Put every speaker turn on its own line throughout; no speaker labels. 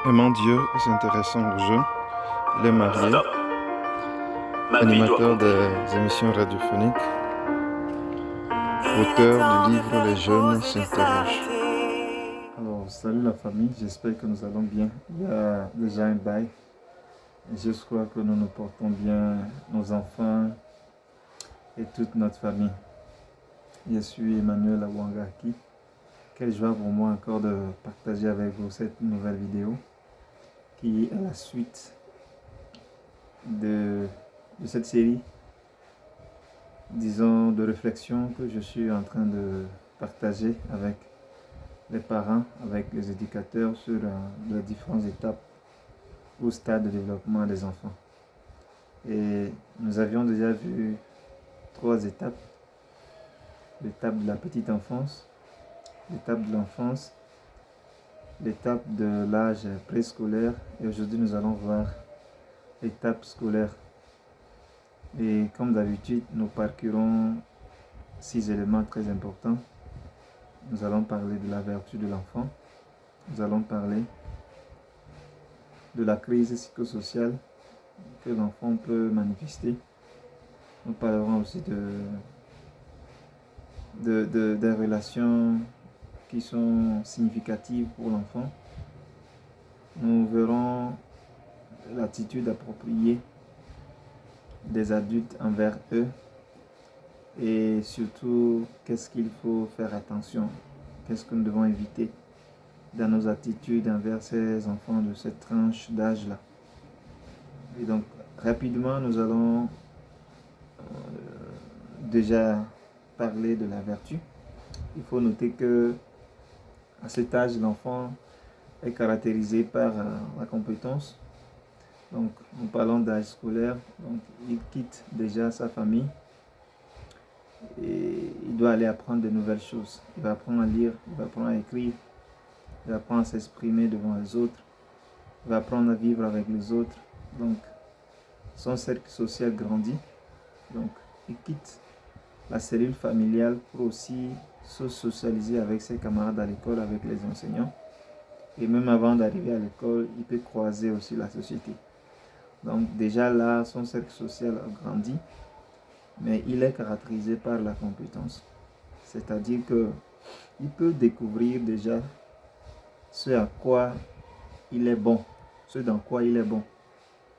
Aimant Dieu s'intéressant aux jeunes, il est marié,
Stop. Ma vie doit
animateur
compter.
des émissions radiophoniques, auteur du livre Les jeunes s'interrogent. Alors, salut la famille, j'espère que nous allons bien. Il y a déjà un bail. Je crois que nous nous portons bien, nos enfants et toute notre famille. Je suis Emmanuel Awangaki. Quelle joie pour moi encore de partager avec vous cette nouvelle vidéo qui est la suite de cette série, disons, de réflexion que je suis en train de partager avec les parents, avec les éducateurs sur les différentes étapes ou stades de développement des enfants. Et nous avions déjà vu 3 étapes. L'étape de la petite enfance, l'étape de l'enfance, l'étape de l'âge préscolaire, et aujourd'hui nous allons voir l'étape scolaire. Et comme d'habitude, nous parcourons 6 éléments très importants. Nous allons parler de la vertu de l'enfant. Nous allons parler de la crise psychosociale que l'enfant peut manifester. Nous parlerons aussi des relations qui sont significatives pour l'enfant. Nous verrons l'attitude appropriée des adultes envers eux et surtout qu'est-ce qu'il faut faire attention, qu'est-ce que nous devons éviter dans nos attitudes envers ces enfants de cette tranche d'âge-là. Et donc, rapidement, nous allons déjà parler de la vertu. Il faut noter que à cet âge, l'enfant est caractérisé par la compétence. Donc, nous parlons d'âge scolaire. Donc, il quitte déjà sa famille et il doit aller apprendre de nouvelles choses. Il va apprendre à lire, il va apprendre à écrire, il va apprendre à s'exprimer devant les autres, il va apprendre à vivre avec les autres. Donc, son cercle social grandit. Donc, il quitte la cellule familiale pour aussi se socialiser avec ses camarades à l'école, avec les enseignants. Et même avant d'arriver à l'école, il peut croiser aussi la société. Donc déjà là, son cercle social a grandi, mais il est caractérisé par la compétence. C'est-à-dire qu'il peut découvrir déjà ce à quoi il est bon, ce dans quoi il est bon.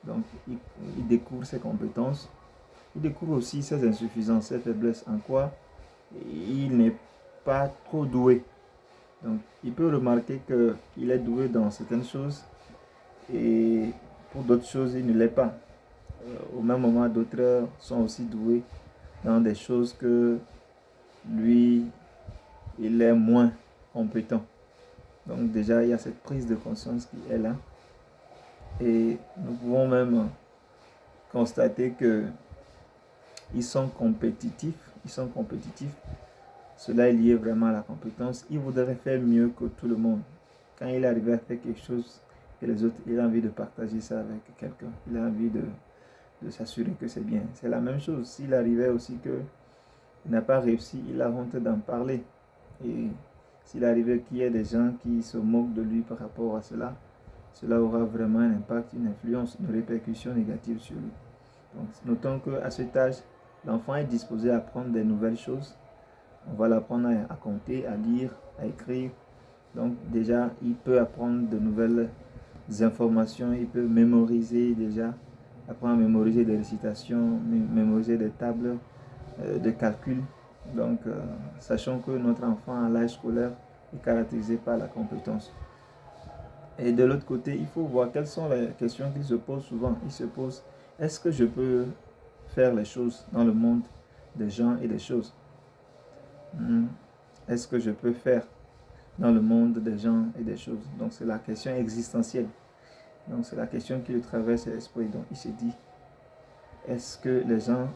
Donc il découvre ses compétences, il découvre aussi ses insuffisances, ses faiblesses, en quoi il n'est pas trop doué. Donc il peut remarquer qu'il est doué dans certaines choses et pour d'autres choses il ne l'est pas. Au même moment, d'autres sont aussi doués dans des choses que lui, il est moins compétent. Donc déjà, il y a cette prise de conscience qui est là. Et nous pouvons même constater que ils sont compétitifs. Cela est lié vraiment à la compétence. Il voudrait faire mieux que tout le monde. Quand il arrive à faire quelque chose que les autres, il a envie de partager ça avec quelqu'un. Il a envie de s'assurer que c'est bien. C'est la même chose. S'il arrivait aussi qu'il n'a pas réussi, il a honte d'en parler. Et s'il arrivait qu'il y ait des gens qui se moquent de lui par rapport à cela, cela aura vraiment un impact, une influence, une répercussion négative sur lui. Donc, notons qu'à cet âge, l'enfant est disposé à apprendre des nouvelles choses. On va l'apprendre à compter, à lire, à écrire. Donc déjà, il peut apprendre de nouvelles informations, il peut mémoriser déjà, apprendre à mémoriser des récitations, mémoriser des tables de calcul. Donc, sachant que notre enfant à l'âge scolaire est caractérisé par la compétence. Et de l'autre côté, il faut voir quelles sont les questions qu'il se pose souvent. Il se pose, est-ce que je peux faire les choses dans le monde des gens et des choses? Est-ce que je peux faire dans le monde des gens et des choses? Donc, c'est la question existentielle. Donc, c'est la question qui lui traverse l'esprit. Donc, il se dit, est-ce que les gens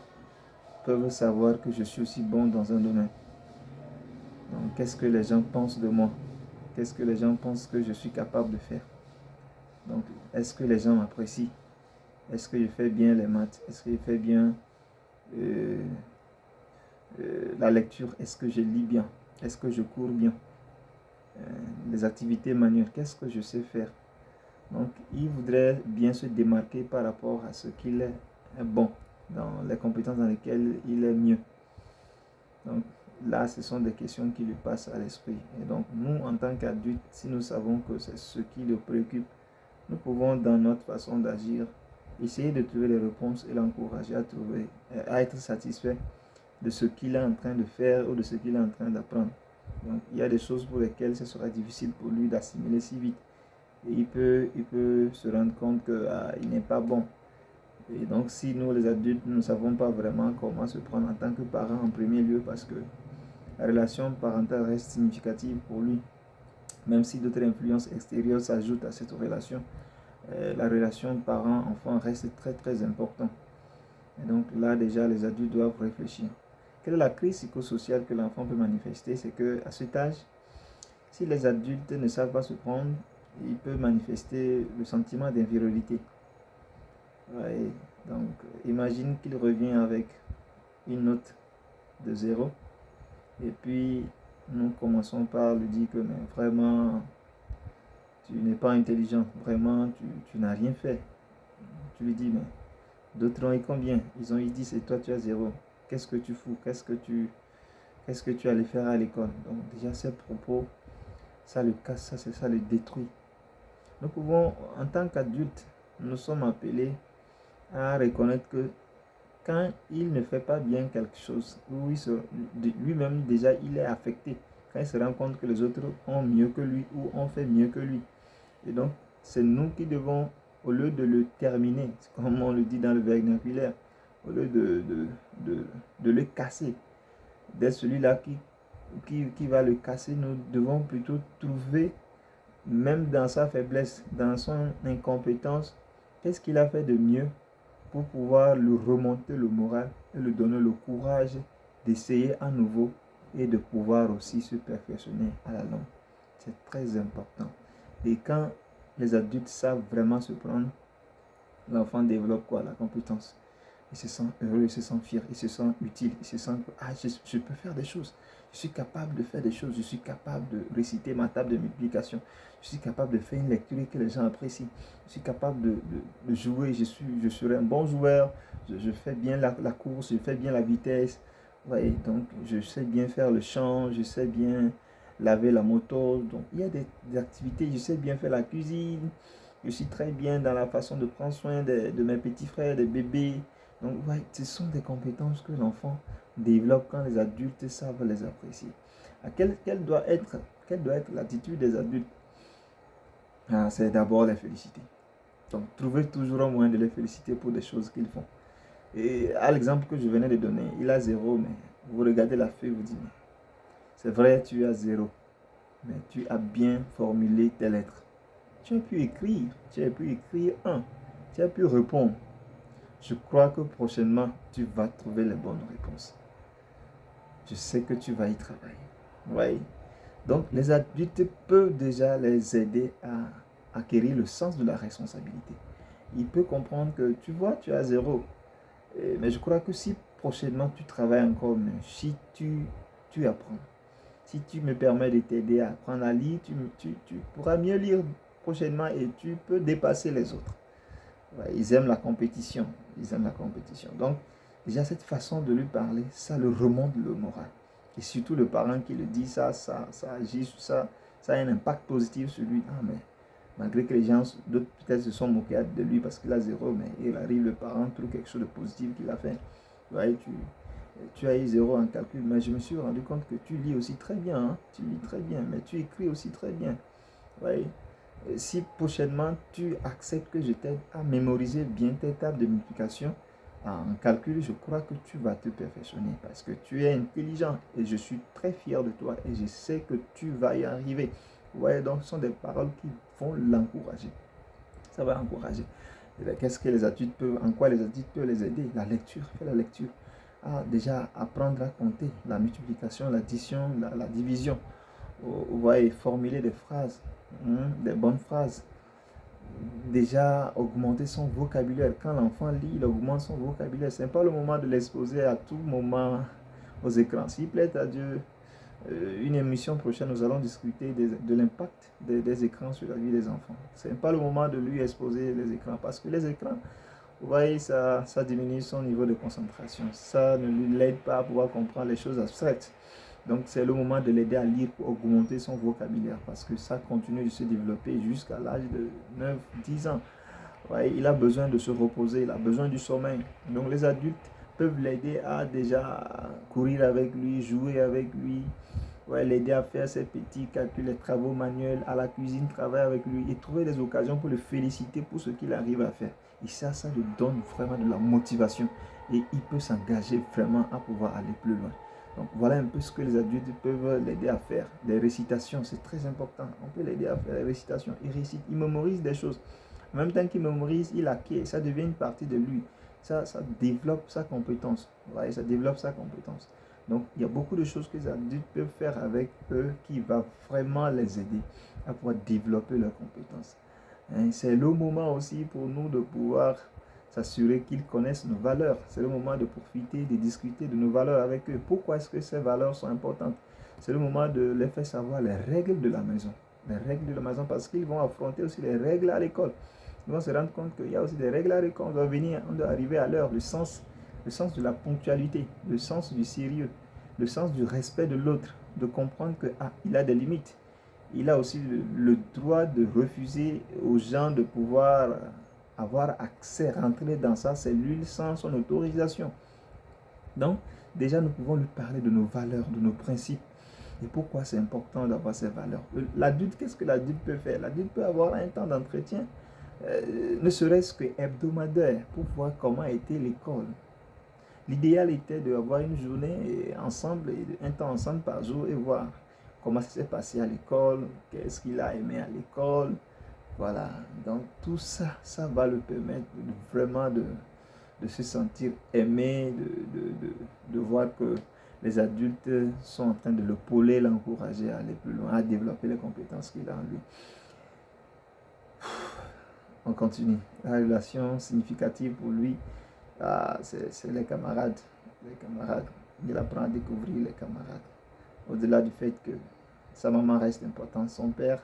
peuvent savoir que je suis aussi bon dans un domaine? Donc, qu'est-ce que les gens pensent de moi? Qu'est-ce que les gens pensent que je suis capable de faire? Donc, est-ce que les gens m'apprécient? Est-ce que je fais bien les maths? Est-ce que je fais bien la lecture? Est-ce que je lis bien? Est-ce que je cours bien? Les activités manuelles, qu'est-ce que je sais faire? Donc, il voudrait bien se démarquer par rapport à ce qu'il est bon, dans les compétences dans lesquelles il est mieux. Donc, là, ce sont des questions qui lui passent à l'esprit. Et donc, nous, en tant qu'adultes, si nous savons que c'est ce qui le préoccupe, nous pouvons, dans notre façon d'agir, essayer de trouver les réponses et l'encourager à être satisfait de ce qu'il est en train de faire ou de ce qu'il est en train d'apprendre. Donc, il y a des choses pour lesquelles ce sera difficile pour lui d'assimiler si vite. Et il peut se rendre compte qu'il n'est pas bon. Et donc, si nous, les adultes, nous ne savons pas vraiment comment se prendre en tant que parents en premier lieu, parce que la relation parentale reste significative pour lui, même si d'autres influences extérieures s'ajoutent à cette relation, la relation parent-enfant reste très très importante. Et donc là, déjà, les adultes doivent réfléchir. Quelle est la crise psychosociale que l'enfant peut manifester? C'est qu'à cet âge, si les adultes ne savent pas se prendre, il peut manifester le sentiment d'infériorité. Ouais, donc, imagine qu'il revient avec une note de 0 et puis nous commençons par lui dire que mais vraiment, tu n'es pas intelligent, vraiment, tu n'as rien fait. Tu lui dis, mais d'autres ont eu combien? Ils ont eu 10 et toi tu as 0. Qu'est-ce que tu fous? Qu'est-ce que tu allais faire à l'école? Donc déjà ces propos, ça le casse, ça le détruit. Nous pouvons, en tant qu'adultes, nous sommes appelés à reconnaître que quand il ne fait pas bien quelque chose, lui-même déjà il est affecté. Quand il se rend compte que les autres ont mieux que lui ou ont fait mieux que lui. Et donc, c'est nous qui devons, au lieu de le terminer, comme on le dit dans le vernaculaire, au lieu de le casser, d'être celui-là qui va le casser, nous devons plutôt trouver, même dans sa faiblesse, dans son incompétence, qu'est-ce qu'il a fait de mieux pour pouvoir lui remonter le moral et lui donner le courage d'essayer à nouveau et de pouvoir aussi se perfectionner à la longue. C'est très important. Et quand les adultes savent vraiment se prendre, l'enfant développe quoi? La compétence. Il se sent heureux, il se sent fier, il se sent utile, il se sent que je peux faire des choses. Je suis capable de faire des choses, je suis capable de réciter ma table de multiplication. Je suis capable de faire une lecture que les gens apprécient. Je suis capable de jouer, je serai un bon joueur, je fais bien la course, je fais bien la vitesse. Ouais, donc je sais bien faire le chant, je sais bien laver la moto. Donc il y a des activités, je sais bien faire la cuisine. Je suis très bien dans la façon de prendre soin de mes petits frères, des bébés. Donc, ouais, ce sont des compétences que l'enfant développe quand les adultes savent les apprécier. Quelle doit être l'attitude des adultes? C'est d'abord les féliciter. Donc, trouver toujours un moyen de les féliciter pour des choses qu'ils font. Et à l'exemple que je venais de donner, il a 0, mais vous regardez la feuille, vous dites, c'est vrai, tu as 0, mais tu as bien formulé tes lettres. Tu as pu écrire 1, tu as pu répondre. Je crois que prochainement, tu vas trouver les bonnes réponses. Je sais que tu vas y travailler. Oui. Donc, les adultes peuvent déjà les aider à acquérir le sens de la responsabilité. Ils peuvent comprendre que, tu vois, tu as 0. Mais je crois que si prochainement tu travailles encore, mais si tu apprends, si tu me permets de t'aider à apprendre à lire, tu pourras mieux lire prochainement et tu peux dépasser les autres. Ouais, ils aiment la compétition. Donc, déjà, cette façon de lui parler, ça le remonte le moral. Et surtout, le parent qui le dit, ça agit sur ça, ça a un impact positif sur lui. Ah, mais malgré que les gens, d'autres peut-être se sont moqués de lui parce qu'il a 0, mais il arrive, le parent trouve quelque chose de positif qu'il a fait. Ouais, tu as eu 0 en calcul, mais je me suis rendu compte que tu lis aussi très bien. Hein? Tu lis très bien, mais tu écris aussi très bien. Ouais. Si prochainement tu acceptes que je t'aide à mémoriser bien tes tables de multiplication en calcul, je crois que tu vas te perfectionner parce que tu es intelligent et je suis très fier de toi et je sais que tu vas y arriver. Ouais, donc ce sont des paroles qui vont l'encourager. Ça va l'encourager. Qu'est-ce que les adultes peuvent, en quoi les adultes peuvent les aider? La lecture, fais la lecture. Déjà apprendre à compter, la multiplication, l'addition, la division. Vous voyez, formuler des phrases, des bonnes phrases. Déjà augmenter son vocabulaire. Quand l'enfant lit, il augmente son vocabulaire. Ce n'est pas le moment de l'exposer à tout moment aux écrans. S'il plaît à Dieu, une émission prochaine, nous allons discuter de l'impact des écrans sur la vie des enfants. Ce n'est pas le moment de lui exposer les écrans, parce que les écrans, vous voyez, ça diminue son niveau de concentration. Ça ne lui l'aide pas à pouvoir comprendre les choses abstraites. Donc c'est le moment de l'aider à lire pour augmenter son vocabulaire, parce que ça continue de se développer jusqu'à l'âge de 9-10 ans. Ouais, il a besoin de se reposer, il a besoin du sommeil. Donc les adultes peuvent l'aider à déjà courir avec lui, jouer avec lui, ouais, l'aider à faire ses petits calculs, les travaux manuels, à la cuisine, travailler avec lui et trouver des occasions pour le féliciter pour ce qu'il arrive à faire. Et ça lui donne vraiment de la motivation et il peut s'engager vraiment à pouvoir aller plus loin. Donc voilà un peu ce que les adultes peuvent l'aider à faire. Les récitations, c'est très important. On peut l'aider à faire les récitations. Il récite, il mémorise des choses. En même temps qu'il mémorise, il acquiert. Ça devient une partie de lui. Ça développe sa compétence. Ouais, ça développe sa compétence. Donc il y a beaucoup de choses que les adultes peuvent faire avec eux qui va vraiment les aider à pouvoir développer leurs compétences. C'est le moment aussi pour nous de pouvoir s'assurer qu'ils connaissent nos valeurs. C'est le moment de profiter, de discuter de nos valeurs avec eux. Pourquoi est-ce que ces valeurs sont importantes? C'est le moment de les faire savoir les règles de la maison. Les règles de la maison, parce qu'ils vont affronter aussi les règles à l'école. Ils vont se rendre compte qu'il y a aussi des règles à l'école. On doit arriver à l'heure. Le sens de la ponctualité, le sens du sérieux, le sens du respect de l'autre, de comprendre qu'il a des limites. Il a aussi le droit de refuser aux gens de pouvoir avoir accès, rentrer dans sa cellule sans son autorisation. Donc, déjà, nous pouvons lui parler de nos valeurs, de nos principes. Et pourquoi c'est important d'avoir ces valeurs. L'adulte, qu'est-ce que l'adulte peut faire? L'adulte peut avoir un temps d'entretien, ne serait-ce que hebdomadaire, pour voir comment était l'école. L'idéal était d'avoir une journée ensemble, un temps ensemble par jour et voir comment ça s'est passé à l'école, qu'est-ce qu'il a aimé à l'école. Voilà, donc tout ça, ça va le permettre vraiment de se sentir aimé, de voir que les adultes sont en train de le pauler, l'encourager à aller plus loin, à développer les compétences qu'il a en lui. On continue. La relation significative pour lui, c'est les camarades. Les camarades. Il apprend à découvrir les camarades. Au-delà du fait que sa maman reste importante, son père,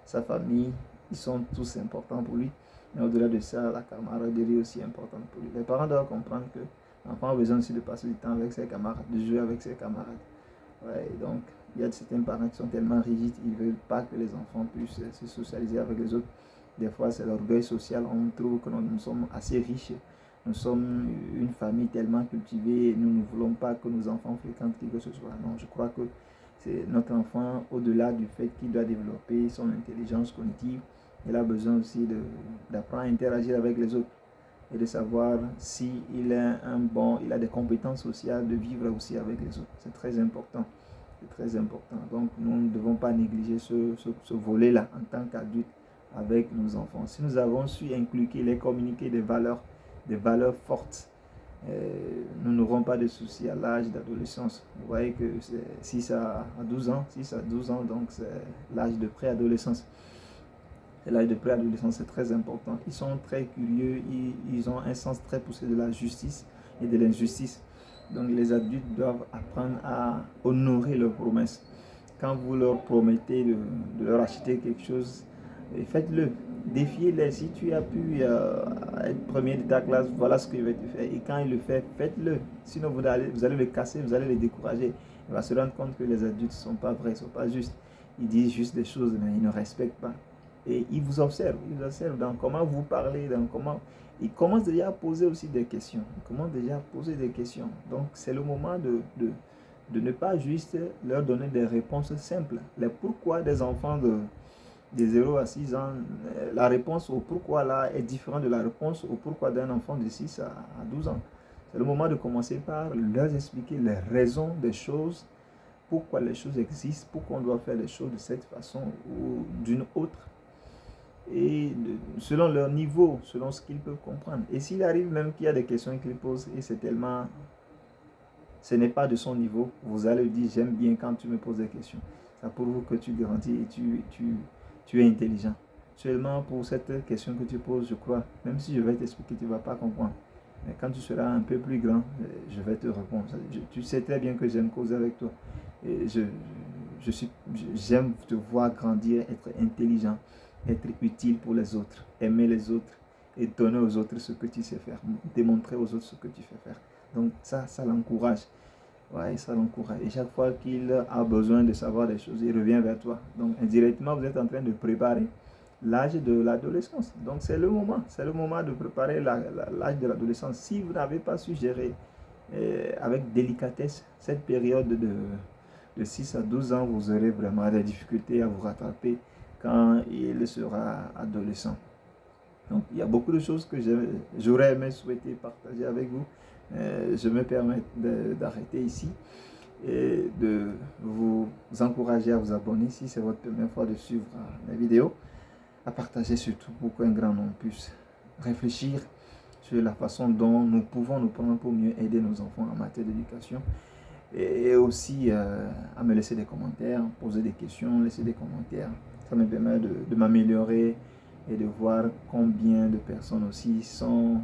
sa famille, ils sont tous importants pour lui. Mais au-delà de ça, la camaraderie est aussi importante pour lui. Les parents doivent comprendre que l'enfant a besoin aussi de passer du temps avec ses camarades, de jouer avec ses camarades. Ouais, donc, il y a certains parents qui sont tellement rigides, ils ne veulent pas que les enfants puissent se socialiser avec les autres. Des fois, c'est l'orgueil social. On trouve que nous sommes assez riches. Nous sommes une famille tellement cultivée. Nous ne voulons pas que nos enfants fréquentent qui que ce soit. Non, je crois que c'est notre enfant, au-delà du fait qu'il doit développer son intelligence cognitive, il a besoin aussi d'apprendre à interagir avec les autres et de savoir s'il il a des compétences sociales, de vivre aussi avec les autres. C'est très important. C'est très important. Donc, nous ne devons pas négliger ce volet-là en tant qu'adultes avec nos enfants. Si nous avons su inculquer, les communiquer des valeurs fortes, nous n'aurons pas de soucis à l'âge d'adolescence. Vous voyez que 6 à 12 ans, donc c'est l'âge de préadolescence. L'âge de préadolescence, c'est très important. Ils sont très curieux, ils ont un sens très poussé de la justice et de l'injustice. Donc les adultes doivent apprendre à honorer leurs promesses. Quand vous leur promettez de leur acheter quelque chose, faites-le. Défiez-les. Si tu as pu être premier de ta classe, voilà ce qu'il va te faire. Et quand il le fait, faites-le. Sinon, vous allez le casser, vous allez le décourager. Il va se rendre compte que les adultes ne sont pas vrais, ne sont pas justes. Ils disent juste des choses, mais ils ne respectent pas. Et ils vous observent. Ils vous observent dans comment vous parlez, dans comment... Ils commencent déjà à poser aussi des questions. Donc, c'est le moment de ne pas juste leur donner des réponses simples. Les pourquoi des enfants de 0 à 6 ans, la réponse au pourquoi là est différente de la réponse au pourquoi d'un enfant de 6 à 12 ans. C'est le moment de commencer par leur expliquer les raisons des choses, pourquoi les choses existent, pourquoi on doit faire les choses de cette façon ou d'une autre. Et selon leur niveau, selon ce qu'ils peuvent comprendre. Et s'il arrive même qu'il y a des questions qu'ils posent et c'est tellement... ce n'est pas de son niveau, vous allez lui dire, j'aime bien quand tu me poses des questions. Ça prouve que tu grandis et tu es intelligent. Seulement pour cette question que tu poses, je crois, même si je vais t'expliquer, tu ne vas pas comprendre. Mais quand tu seras un peu plus grand, je vais te répondre. Tu sais très bien que j'aime causer avec toi. Et j'aime te voir grandir, être intelligent, être utile pour les autres, aimer les autres et donner aux autres ce que tu sais faire, démontrer aux autres ce que tu sais faire. Donc ça l'encourage. Ouais, ça l'encourage. Et chaque fois qu'il a besoin de savoir des choses, il revient vers toi. Donc indirectement, vous êtes en train de préparer l'âge de l'adolescence. Donc c'est le moment de préparer l'âge de l'adolescence. Si vous n'avez pas su gérer avec délicatesse cette période de 6 à 12 ans, vous aurez vraiment des difficultés à vous rattraper quand il sera adolescent. Donc il y a beaucoup de choses que j'aurais aimé souhaiter partager avec vous. Je me permets d'arrêter ici et de vous encourager à vous abonner si c'est votre première fois de suivre mes vidéos, à partager surtout pour qu'un grand nombre puisse réfléchir sur la façon dont nous pouvons nous prendre pour mieux aider nos enfants en matière d'éducation, et aussi à me laisser des commentaires, poser des questions, laisser des commentaires. Ça me permet de m'améliorer et de voir combien de personnes aussi sont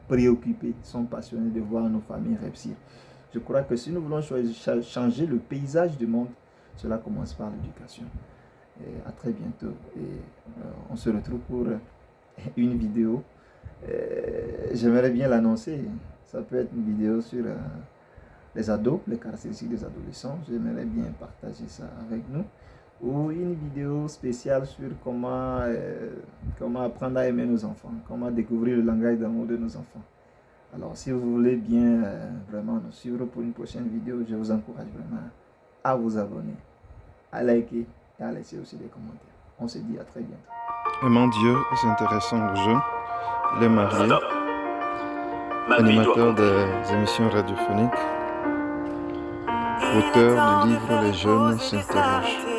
préoccupées, sont passionnées de voir nos familles réussir. Je crois que si nous voulons changer le paysage du monde, cela commence par l'éducation. Et à très bientôt. Et on se retrouve pour une vidéo. J'aimerais bien l'annoncer. Ça peut être une vidéo sur les ados, les caractéristiques des adolescents. J'aimerais bien partager ça avec nous. Ou une vidéo spéciale sur comment apprendre à aimer nos enfants, comment découvrir le langage d'amour de nos enfants. Alors, si vous voulez bien vraiment nous suivre pour une prochaine vidéo, je vous encourage vraiment à vous abonner, à liker et à laisser aussi des commentaires. On se dit à très bientôt.
Aimant Dieu et s'intéressant aux jeunes, il est marié,
Stop. Ma vie doit
animateur
continuer.
des émissions radiophoniques, auteur du livre Les jeunes s'interrogent.